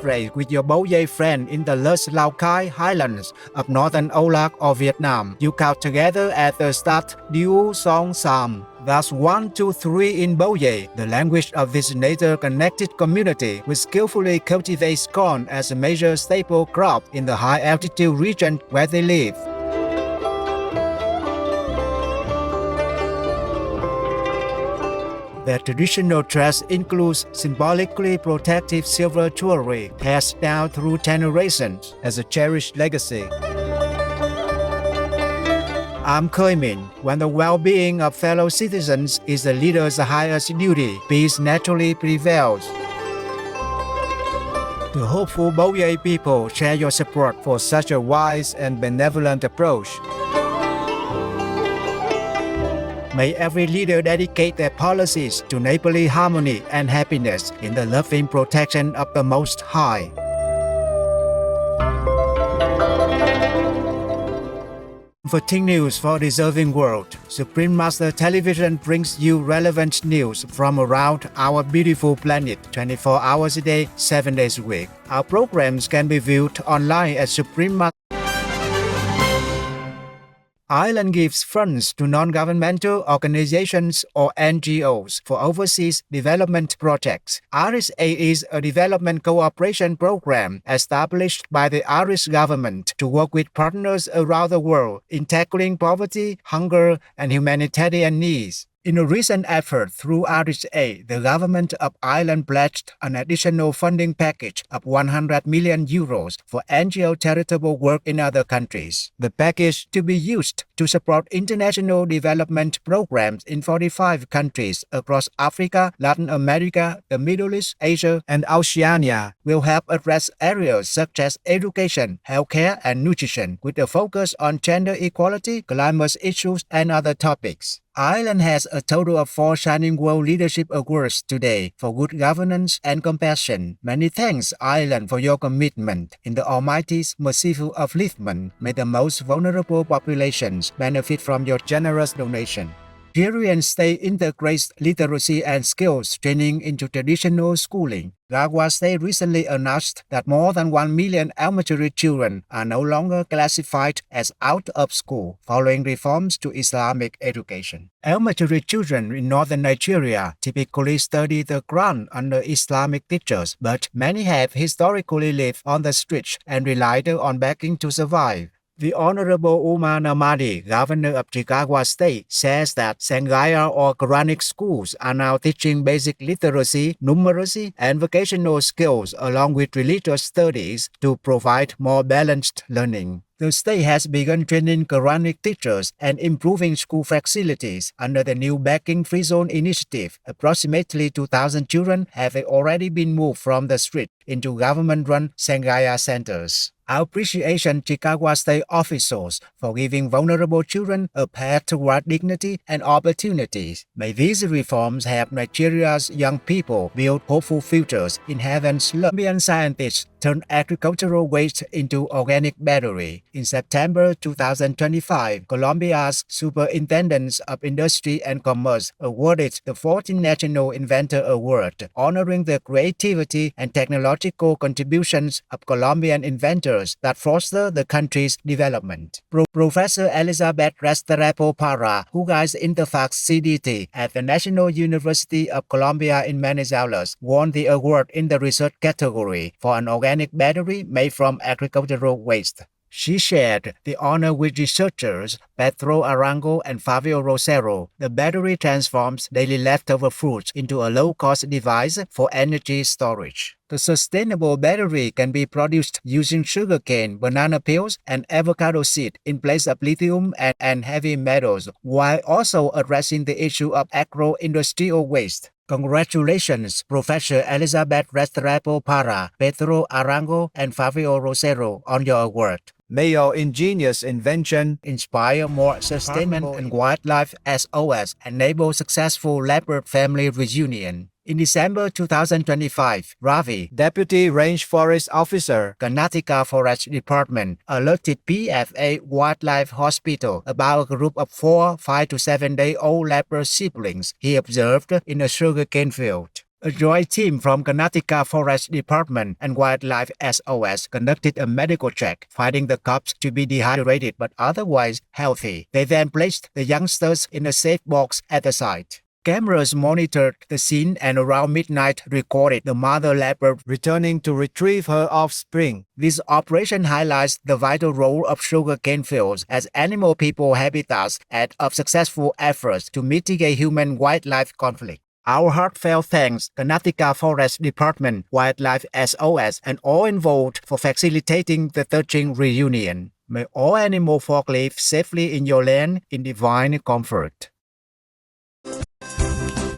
race with your Boye friend in the lush Lao Cai highlands of northern Olac or Vietnam. You count together at the start Diu Song Sam. That's 1, 2, 3 in Boye, the language of this nature-connected community, which skillfully cultivates corn as a major staple crop in the high-altitude region where they live. Their traditional dress includes symbolically protective silver jewelry passed down through generations as a cherished legacy. I'm Khoi Min. When the well-being of fellow citizens is the leader's highest duty, peace naturally prevails. The hopeful Boye people share your support for such a wise and benevolent approach. May every leader dedicate their policies to neighborly harmony and happiness in the loving protection of the Most High. Comforting news for a deserving world. Supreme Master Television brings you relevant news from around our beautiful planet 24 hours a day, 7 days a week. Our programs can be viewed online at Supreme Master. Ireland gives funds to non-governmental organizations or NGOs for overseas development projects. Irish Aid is a development cooperation program established by the Irish government to work with partners around the world in tackling poverty, hunger, and humanitarian needs. In a recent effort through Irish Aid, the government of Ireland pledged an additional funding package of 100 million euros for NGO charitable work in other countries. The package to be used to support international development programs in 45 countries across Africa, Latin America, the Middle East, Asia, and Oceania will help address areas such as education, healthcare, and nutrition, with a focus on gender equality, climate issues, and other topics. Ireland has a total of 4 Shining World Leadership Awards today for good governance and compassion. Many thanks, Ireland, for your commitment in the Almighty's merciful upliftment. May the most vulnerable populations benefit from your generous donation. Syrian State integrates literacy and skills training into traditional schooling. Gawa State recently announced that more than 1 million elementary children are no longer classified as out of school following reforms to Islamic education. Elementary children in northern Nigeria typically study the Quran under Islamic teachers, but many have historically lived on the streets and relied on begging to survive. The Honorable Umar Namadi, governor of Jigawa State, says that Sangaya or Quranic schools are now teaching basic literacy, numeracy, and vocational skills along with religious studies to provide more balanced learning. The state has begun training Quranic teachers and improving school facilities under the new Begging Free Zone initiative. Approximately 2,000 children have already been moved from the street into government-run Sangaya centers. Our appreciation Chicago State officials for giving vulnerable children a path toward dignity and opportunities. May these reforms help Nigeria's young people build hopeful futures in heaven's love. Colombian scientists turned agricultural waste into organic battery. In September 2025, Colombia's Superintendent of Industry and Commerce awarded the 14th National Inventor Award, honoring the creativity and technological contributions of Colombian inventors that foster the country's development. Professor Elizabeth Restrepo Parra, who guides Interfax CDT at the National University of Colombia in Manizales, won the award in the research category for an organic battery made from agricultural waste. She shared the honor with researchers Pedro Arango and Fabio Rosero. The battery transforms daily leftover fruits into a low-cost device for energy storage. The sustainable battery can be produced using sugarcane, banana peels, and avocado seed in place of lithium and heavy metals, while also addressing the issue of agro-industrial waste. Congratulations, Professor Elizabeth Restrepo Parra, Pedro Arango, and Fabio Rosero on your award. May your ingenious invention inspire more sustainable and wildlife SOS, enable successful leopard family reunion. In December 2025, Ravi, Deputy Range Forest Officer, Karnataka Forest Department, alerted PFA Wildlife Hospital about a group of 4 5 to 7-day-old leopard siblings he observed in a sugarcane field. A joint team from Karnataka Forest Department and Wildlife SOS conducted a medical check, finding the cubs to be dehydrated but otherwise healthy. They then placed the youngsters in a safe box at the site. Cameras monitored the scene and around midnight recorded the mother leopard returning to retrieve her offspring. This operation highlights the vital role of sugarcane fields as animal people habitats and of successful efforts to mitigate human-wildlife conflict. Our heartfelt thanks Karnataka Forest Department, Wildlife SOS, and all involved for facilitating the touching reunion. May all animal folk live safely in your land in divine comfort.